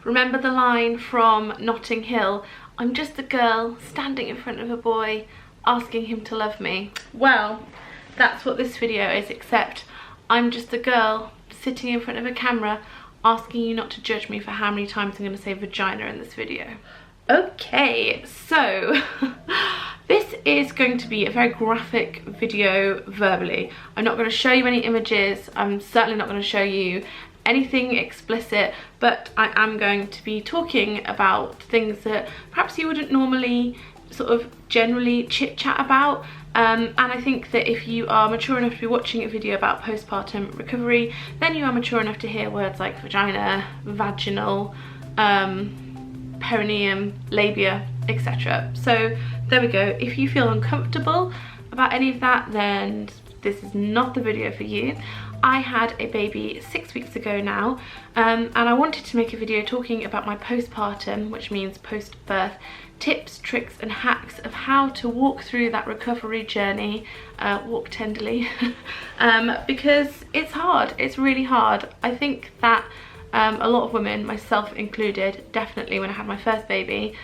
Remember the line from Notting Hill, I'm just a girl standing in front of a boy asking him to love me? Well, that's what this video is, except I'm just a girl sitting in front of a camera asking you not to judge me for how many times I'm going to say vagina in this video. Okay, so this is going to be a very graphic video verbally. I'm not going to show you any images, I'm certainly not going to show you anything explicit, but I am going to be talking about things that perhaps you wouldn't normally sort of generally chit chat about. And I think that if you are mature enough to be watching a video about postpartum recovery, then you are mature enough to hear words like vagina, vaginal, perineum, labia, etc. So there we go. If you feel uncomfortable about any of that, then this is not the video for you. I had a baby 6 weeks ago now, and I wanted to make a video talking about my postpartum, which means post-birth, tips, tricks and hacks of how to walk through that recovery journey, walk tenderly, because it's hard, it's really hard. I think that a lot of women, myself included, definitely when I had my first baby,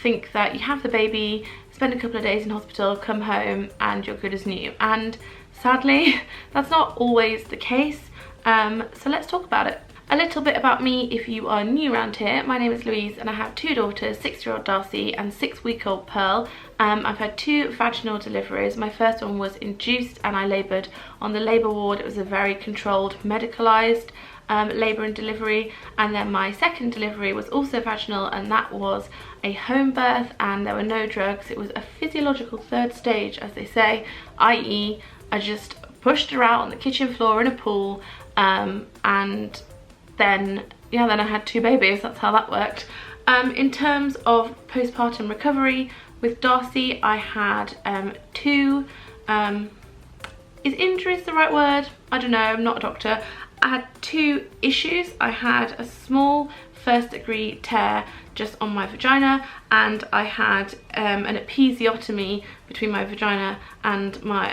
think that you have the baby, spend a couple of days in hospital, come home and you're good as new. And sadly, that's not always the case. So let's talk about it. A little bit about me if you are new around here. My name is Louise and I have two daughters, 6-year-old Darcy and 6-week-old Pearl. I've had 2 vaginal deliveries. My first one was induced and I laboured on the labour ward. It was a very controlled, medicalised labour and delivery, and then my second delivery was also vaginal, and that was a home birth and there were no drugs. It was a physiological third stage, as they say, i.e. I just pushed her out on the kitchen floor in a pool, and then I had 2 babies. That's how that worked. In terms of postpartum recovery with Darcy, I had 2 is injuries the right word? I don't know, I'm not a doctor. I had 2 issues. I had a small first-degree tear just on my vagina, and I had an episiotomy between my vagina and my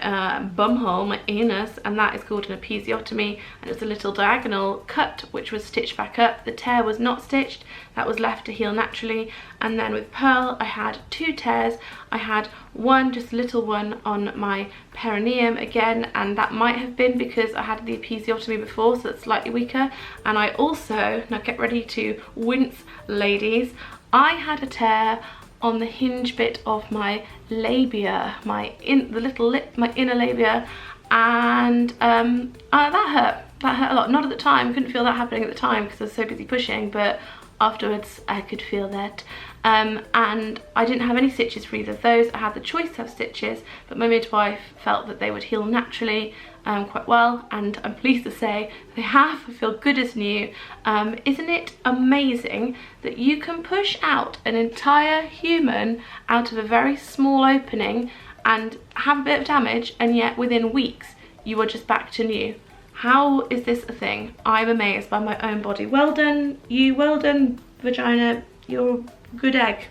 bumhole, my anus, and that is called an episiotomy, and it's a little diagonal cut which was stitched back up. The tear was not stitched, that was left to heal naturally. And then with Pearl, I had 2 tears. I had one, just a little one, on my perineum again, and that might have been because I had the episiotomy before, so it's slightly weaker. And I also, now get ready to wince ladies, I had a tear on the hinge bit of my labia, my inner labia, and that hurt a lot. Not at the time, I couldn't feel that happening at the time because I was so busy pushing, but afterwards I could feel that. And I didn't have any stitches for either of those. I had the choice to have stitches, but my midwife felt that they would heal naturally quite well, and I'm pleased to say they have. I feel good as new. Isn't it amazing that you can push out an entire human out of a very small opening and have a bit of damage, and yet within weeks you are just back to new? How is this a thing? I'm amazed by my own body. Well done you, well done vagina, you're a good egg.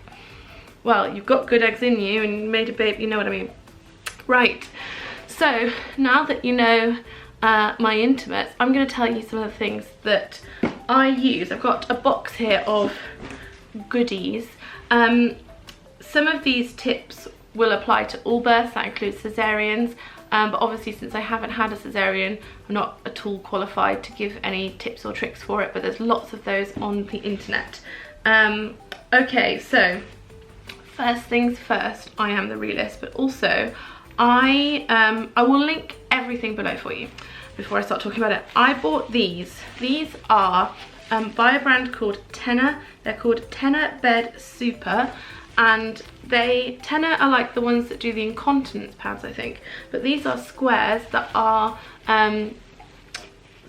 Well, you've got good eggs in you and you made a baby, you know what I mean. Right, so now that you know my intimates, I'm going to tell you some of the things that I use. I've got a box here of goodies. Some of these tips will apply to all births, that includes cesareans, but obviously since I haven't had a cesarean, I'm not at all qualified to give any tips or tricks for it, but there's lots of those on the internet. Okay, so first things first, I am the realist, but also I will link everything below for you before I start talking about it. I bought these. These are by a brand called Tenor. They're called Tenor Bed Super, and Tenor are like the ones that do the incontinence pads, I think, but these are squares that are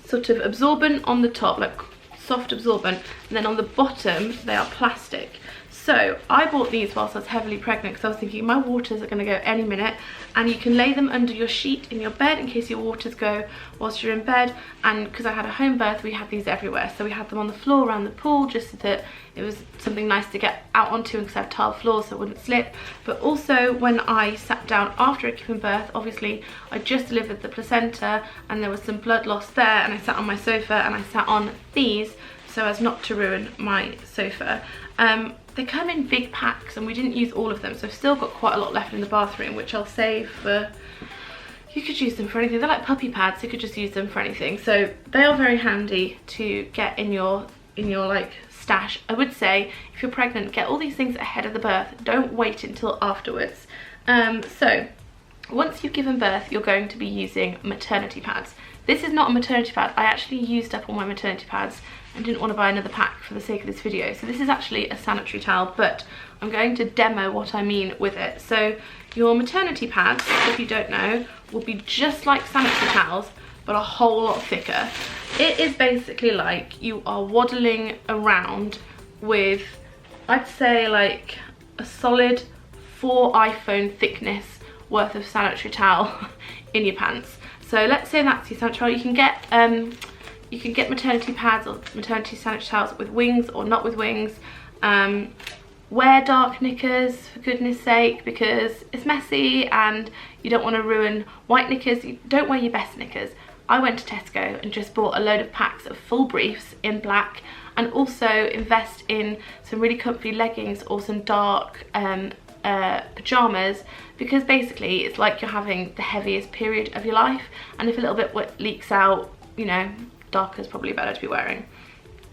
sort of absorbent on the top, like soft absorbent, and then on the bottom they are plastic. So I bought these whilst I was heavily pregnant because I was thinking my waters are going to go any minute, and you can lay them under your sheet in your bed in case your waters go whilst you're in bed. And because I had a home birth, we had these everywhere, so we had them on the floor around the pool just so that it was something nice to get out onto, because I have tiled floors so it wouldn't slip. But also when I sat down after a giving birth, obviously I just delivered the placenta and there was some blood loss there, and I sat on my sofa and I sat on these so as not to ruin my sofa. They come in big packs and we didn't use all of them, so I've still got quite a lot left in the bathroom, which I'll save for, you could use them for anything. They're like puppy pads, so you could just use them for anything. So they are very handy to get in your like stash. I would say if you're pregnant, get all these things ahead of the birth. Don't wait until afterwards. So once you've given birth, you're going to be using maternity pads. This is not a maternity pad. I actually used up all my maternity pads and didn't want to buy another pack for the sake of this video. So this is actually a sanitary towel, but I'm going to demo what I mean with it. So your maternity pads, if you don't know, will be just like sanitary towels, but a whole lot thicker. It is basically like you are waddling around with, I'd say like a solid 4 iPhone thickness worth of sanitary towel in your pants. So let's say that's your sanitary towel. You can get maternity pads or maternity sanitary towels with wings or not with wings. Wear dark knickers for goodness sake, because it's messy and you don't want to ruin white knickers. You don't wear your best knickers. I went to Tesco and just bought a load of packs of full briefs in black, and also invest in some really comfy leggings or some dark pajamas, because basically it's like you're having the heaviest period of your life, and if a little bit leaks out, you know, darker is probably better to be wearing.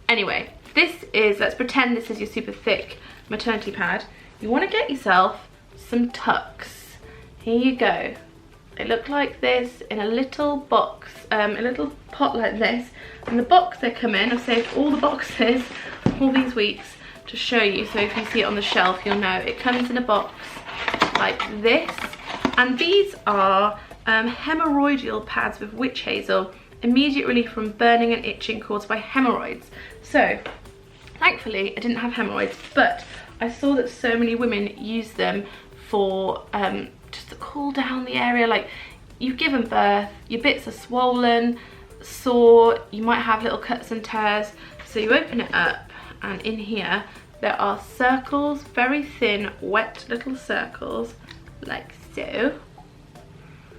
Anyway, this is, let's pretend this is your super thick maternity pad. You want to get yourself some tucks. Here you go. They look like this in a little box, a little pot like this, and the box they come in, I've saved all the boxes all these weeks to show you, so if you see it on the shelf you'll know. It comes in a box like this, and these are hemorrhoidal pads with witch hazel, immediate relief from burning and itching caused by hemorrhoids. So thankfully I didn't have hemorrhoids, but I saw that so many women use them for just to cool down the area. Like, you've given birth, your bits are swollen, sore, you might have little cuts and tears, so you open it up and in here there are circles, very thin wet little circles like so.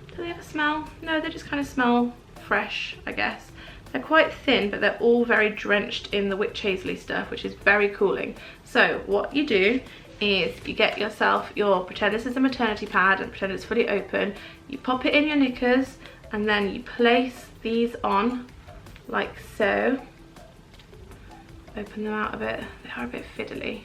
Do they have a smell? No, they just kind of smell fresh, I guess. They're quite thin, but they're all very drenched in the witch hazely stuff, which is very cooling. So what you do is you get yourself your, pretend this is a maternity pad and pretend it's fully open, you pop it in your knickers and then you place these on like so. Open them out a bit, they are a bit fiddly.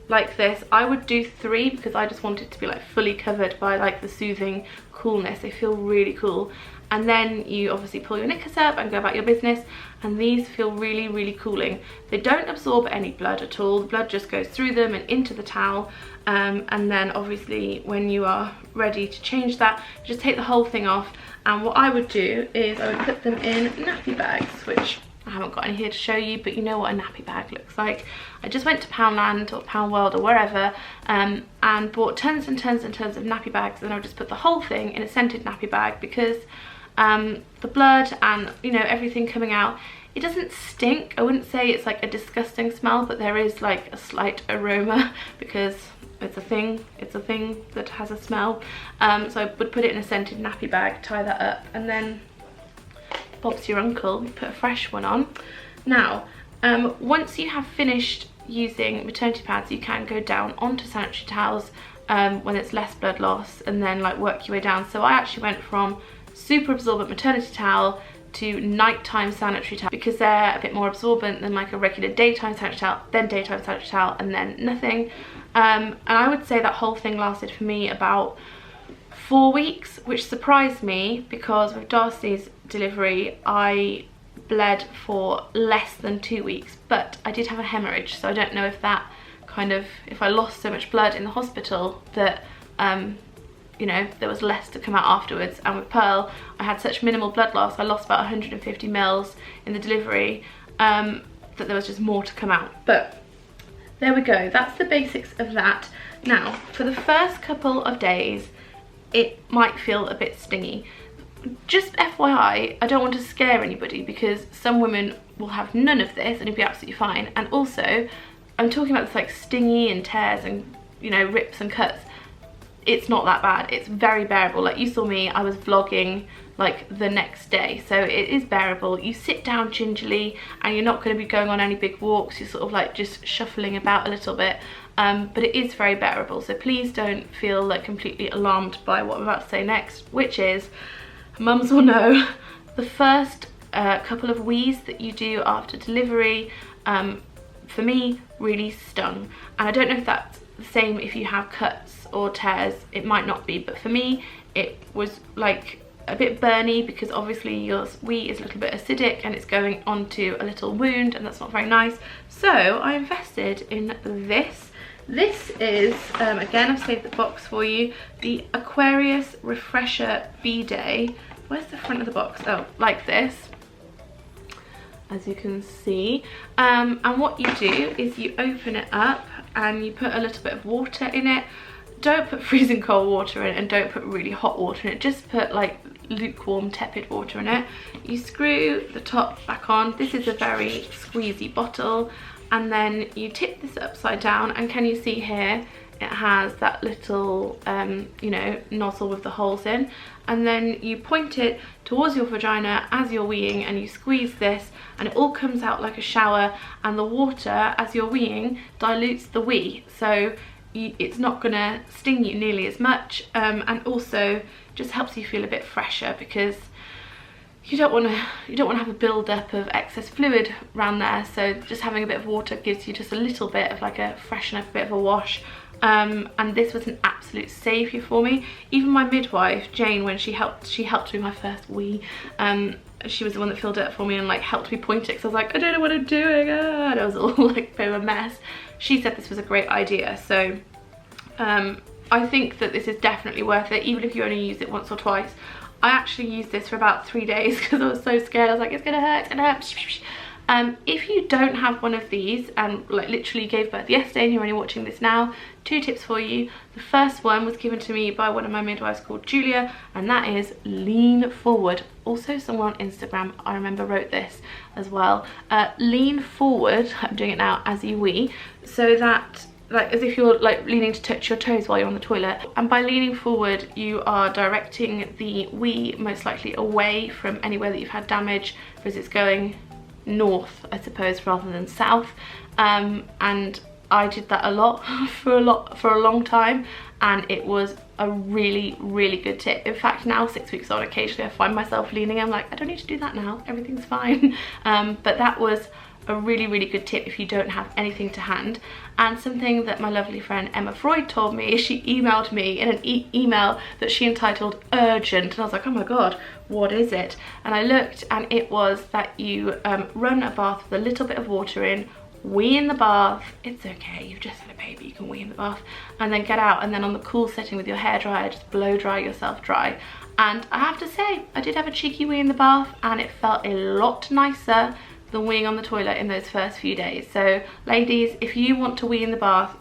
Like this. I would do 3 because I just want it to be like fully covered by like the soothing coolness. They feel really cool. And then you obviously pull your knickers up and go about your business, and these feel really, really cooling. They don't absorb any blood at all. The blood just goes through them and into the towel, and then obviously when you are ready to change that, just take the whole thing off. And what I would do is I would put them in nappy bags, which I haven't got any here to show you, but you know what a nappy bag looks like. I just went to Poundland or Pound World or wherever and bought tons and tons and tons of nappy bags, and I would just put the whole thing in a scented nappy bag, because the blood and, you know, everything coming out, it doesn't stink. I wouldn't say it's like a disgusting smell, but there is like a slight aroma because it's a thing that has a smell. So I would put it in a scented nappy bag, tie that up, and then Bob's your uncle, put a fresh one on. Now once you have finished using maternity pads, you can go down onto sanitary towels when it's less blood loss, and then like work your way down. So I actually went from super absorbent maternity towel to nighttime sanitary towel, because they're a bit more absorbent than like a regular daytime sanitary towel, then daytime sanitary towel, and then nothing. And I would say that whole thing lasted for me about 4 weeks, which surprised me because with Darcy's delivery I bled for less than 2 weeks, but I did have a hemorrhage, so I don't know if that kind of, if I lost so much blood in the hospital that you know, there was less to come out afterwards. And with Pearl, I had such minimal blood loss, I lost about 150 mils in the delivery, that there was just more to come out. But there we go, that's the basics of that. Now, for the first couple of days, it might feel a bit stingy. Just FYI, I don't want to scare anybody, because some women will have none of this and it'll be absolutely fine. And also, I'm talking about this like stingy and tears and, you know, rips and cuts. it's not that bad. It's very bearable. Like you saw me, I was vlogging like the next day, so it is bearable. You sit down gingerly and you're not going to be going on any big walks. You're sort of like just shuffling about a little bit, but it is very bearable. So please don't feel like completely alarmed by what I'm about to say next, which is, mums will know, the first couple of wees that you do after delivery, for me, really stung. And I don't know if that's the same if you have cuts or tears. It might not be, but for me it was like a bit burny, because obviously your wee is a little bit acidic and it's going onto a little wound, and that's not very nice. So I invested in this. This is, again, I've saved the box for you, the Aquarius Refresher B-Day. Where's the front of the box? Oh, like this, as you can see. And what you do is you open it up and you put a little bit of water in it. Don't put freezing cold water in it, and don't put really hot water in it. Just put like lukewarm, tepid water in it. You screw the top back on. This is a very squeezy bottle. And then you tip this upside down, and can you see here, it has that little, you know, nozzle with the holes in. And then you point it towards your vagina as you're weeing, and you squeeze this, and it all comes out like a shower, and the water, as you're weeing, dilutes the wee. So it's not gonna sting you nearly as much, and also just helps you feel a bit fresher, because you don't want to have a build up of excess fluid around there. So just having a bit of water gives you just a little bit of like a freshen up, a bit of a wash. And this was an absolute saviour for me. Even my midwife Jane, when she helped me my first wee, she was the one that filled it up for me and like helped me point it, because I was like, I don't know what I'm doing, and it was all like a bit of a mess. She said this was a great idea. So I think that this is definitely worth it, even if you only use it once or twice. I actually used this for about 3 days because I was so scared. I was like, it's gonna hurt, it's gonna hurt. If you don't have one of these and like literally gave birth yesterday and you're only watching this now, 2 tips for you. The first one was given to me by one of my midwives called Julia, and that is lean forward. Also someone on Instagram, I remember, wrote this as well. Lean forward, I'm doing it now, as you wee, so that, like, as if you're like leaning to touch your toes while you're on the toilet. And by leaning forward, you are directing the wee most likely away from anywhere that you've had damage, because it's going north, I suppose, rather than south. And I did that a lot for a long time, and it was a really, really good tip. In fact, now 6 weeks on, occasionally I find myself leaning. I'm like, I don't need to do that now, everything's fine. But that was a really, really good tip if you don't have anything to hand. And something that my lovely friend Emma Freud told me is, she emailed me in an email that she entitled Urgent, and I was like, oh my god, what is it? And I looked, and it was that you run a bath with a little bit of water in, wee in the bath. It's okay, you've just had a baby, you can wee in the bath, and then get out, and then on the cool setting with your hair dryer, just blow dry yourself dry. And I have to say, I did have a cheeky wee in the bath, and it felt a lot nicer than weeing on the toilet in those first few days. So ladies, if you want to wee in the bath,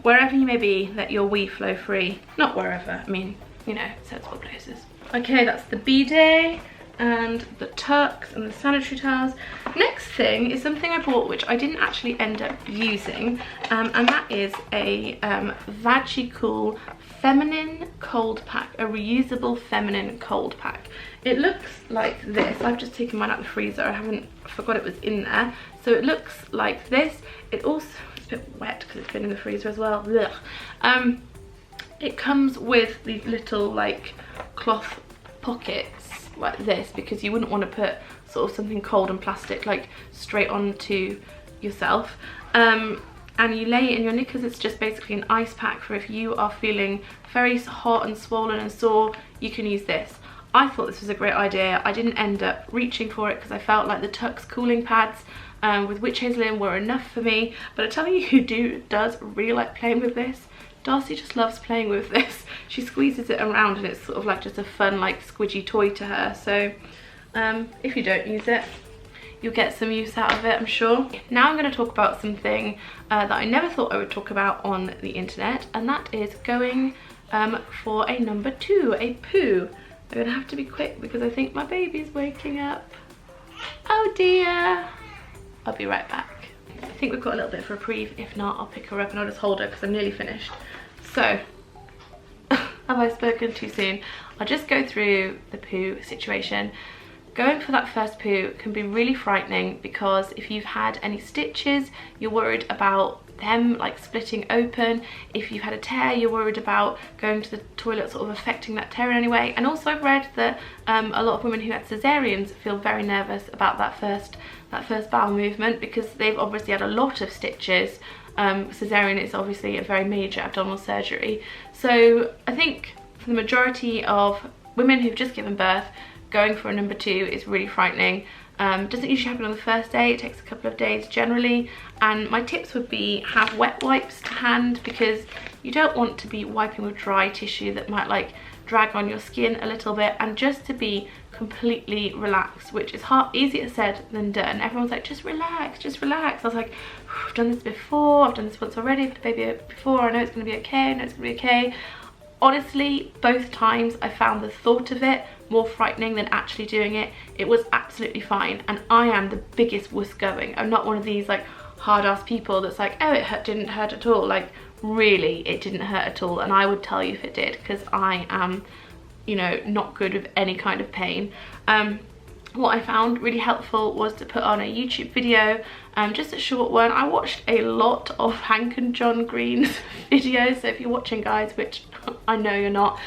wherever you may be, let your wee flow free. Not wherever, I mean, you know, sensible places. Okay, that's the B-Day and the tucks and the sanitary towels. Next thing is something I bought which I didn't actually end up using, and that is a Vagicool feminine cold pack, a reusable feminine cold pack. It looks like this. I've just taken mine out of the freezer. I forgot it was in there. So it looks like this. It also, it's a bit wet because it's been in the freezer as well. Ugh. It comes with these little like cloth pockets like this, because you wouldn't want to put sort of something cold and plastic like straight onto yourself. And you lay it in your knickers. It's just basically an ice pack for if you are feeling very hot and swollen and sore, you can use this. I thought this was a great idea. I didn't end up reaching for it because I felt like the Tux cooling pads with witch hazel in were enough for me. But I tell you who does really like playing with this. Darcy just loves playing with this. She squeezes it around and it's sort of like just a fun like squidgy toy to her. So if you don't use it, you'll get some use out of it, I'm sure. Now I'm going to talk about something that I never thought I would talk about on the internet, and that is going for a number 2, a poo. I'm going to have to be quick because I think my baby's waking up. Oh dear. I'll be right back. I think we've got a little bit of reprieve. If not, I'll pick her up and I'll just hold her because I'm nearly finished. So, have I spoken too soon? I'll just go through the poo situation. Going for that first poo can be really frightening because if you've had any stitches, you're worried about them like splitting open. If you've had a tear, you're worried about going to the toilet sort of affecting that tear in any way. And also I've read that a lot of women who had cesareans feel very nervous about that first bowel movement because they've obviously had a lot of stitches. Cesarean is obviously a very major abdominal surgery. So I think for the majority of women who've just given birth, going for a number 2 is really frightening. Doesn't usually happen on the first day, it takes a couple of days generally. And my tips would be have wet wipes to hand because you don't want to be wiping with dry tissue that might like drag on your skin a little bit, and just to be completely relaxed, which is easier said than done. Everyone's like, just relax, just relax. I was like, I've done this before, I've done this once already for the baby before, I know it's going to be okay, I know it's going to be okay. Honestly, both times I found the thought of it more frightening than actually doing it. It was absolutely fine, and I am the biggest wuss going. I'm not one of these like hard-ass people that's like, oh, didn't hurt at all. Like, really, it didn't hurt at all, and I would tell you if it did because I am, you know, not good with any kind of pain. What I found really helpful was to put on a YouTube video, just a short one. I watched a lot of Hank and John Green's videos, so if you're watching, guys, which I know you're not,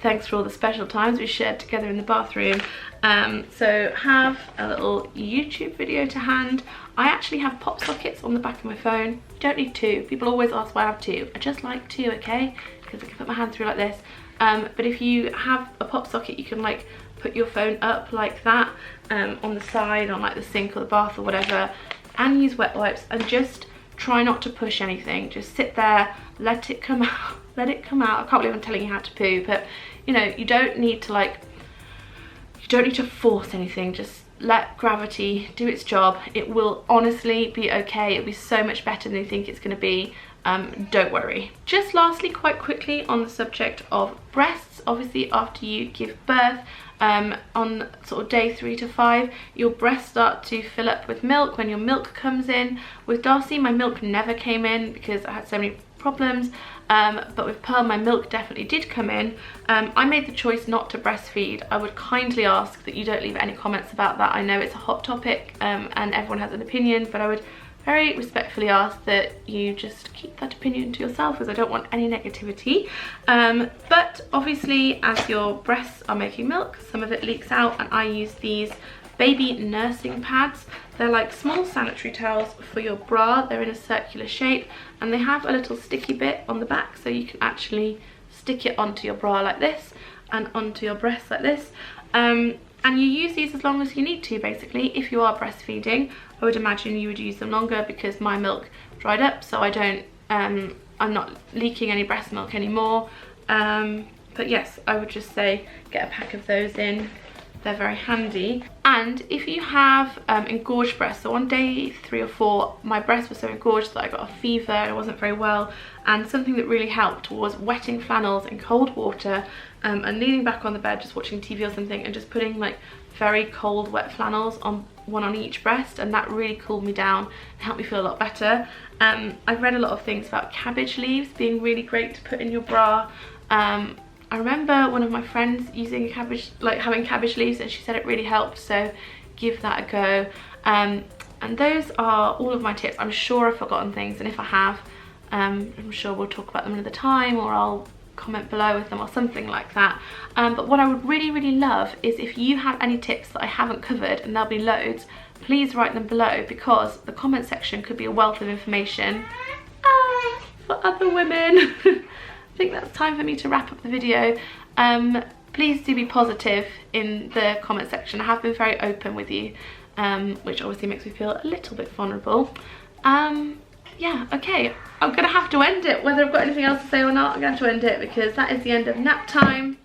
thanks for all the special times we shared together in the bathroom. So have a little YouTube video to hand. I actually have pop sockets on the back of my phone. You don't need 2. People always ask why I have 2. I just like 2, okay? Because I can put my hand through like this. But if you have a pop socket, you can like put your phone up like that, on the side, on like the sink or the bath or whatever, and use wet wipes, and just try not to push anything. Just sit there, let it come out, let it come out. I can't believe I'm telling you how to poo, but you know, you don't need to like, you don't need to force anything. Just let gravity do its job. It will honestly be okay. It'll be so much better than you think it's going to be. Don't worry. Just lastly, quite quickly, on the subject of breasts, obviously after you give birth, on sort of day 3 to 5, your breasts start to fill up with milk when your milk comes in. With Darcy, my milk never came in because I had so many problems, but with Pearl, my milk definitely did come in. I made the choice not to breastfeed. I would kindly ask that you don't leave any comments about that. I know it's a hot topic, and everyone has an opinion, but I would very respectfully ask that you just keep that opinion to yourself because I don't want any negativity. But obviously, as your breasts are making milk, some of it leaks out, and I use these baby nursing pads. They're like small sanitary towels for your bra. They're in a circular shape, and they have a little sticky bit on the back, so you can actually stick it onto your bra like this and onto your breasts like this. And you use these as long as you need to, basically. If you are breastfeeding, I would imagine you would use them longer because my milk dried up, so I don't, I'm not leaking any breast milk anymore. But yes, I would just say get a pack of those in. They're very handy. And if you have engorged breasts, so on day 3 or 4, my breasts were so engorged that I got a fever and I wasn't very well, and something that really helped was wetting flannels in cold water, and leaning back on the bed just watching TV or something, and just putting like very cold wet flannels on, one on each breast, and that really cooled me down and helped me feel a lot better. I've read a lot of things about cabbage leaves being really great to put in your bra. I remember one of my friends using cabbage, like having cabbage leaves, and she said it really helped, so give that a go. And those are all of my tips. I'm sure I've forgotten things, and if I have, I'm sure we'll talk about them another time, or I'll comment below with them or something like that. But what I would really love is if you have any tips that I haven't covered, and there'll be loads, please write them below, because the comment section could be a wealth of information for other women. I think that's time for me to wrap up the video. Please do be positive in the comment section. I have been very open with you, which obviously makes me feel a little bit vulnerable. Yeah, okay, I'm gonna have to end it. Whether I've got anything else to say or not, I'm gonna have to end it because that is the end of nap time.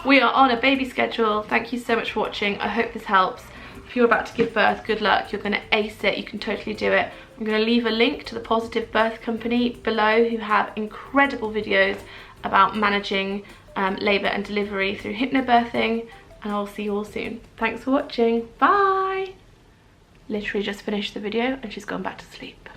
We are on a baby schedule. Thank you so much for watching. I hope this helps. If you're about to give birth, good luck. You're gonna ace it. You can totally do it. I'm gonna leave a link to the Positive Birth Company below, who have incredible videos about managing labour and delivery through hypnobirthing, and I'll see you all soon. Thanks for watching. Bye. Literally just finished the video and she's gone back to sleep.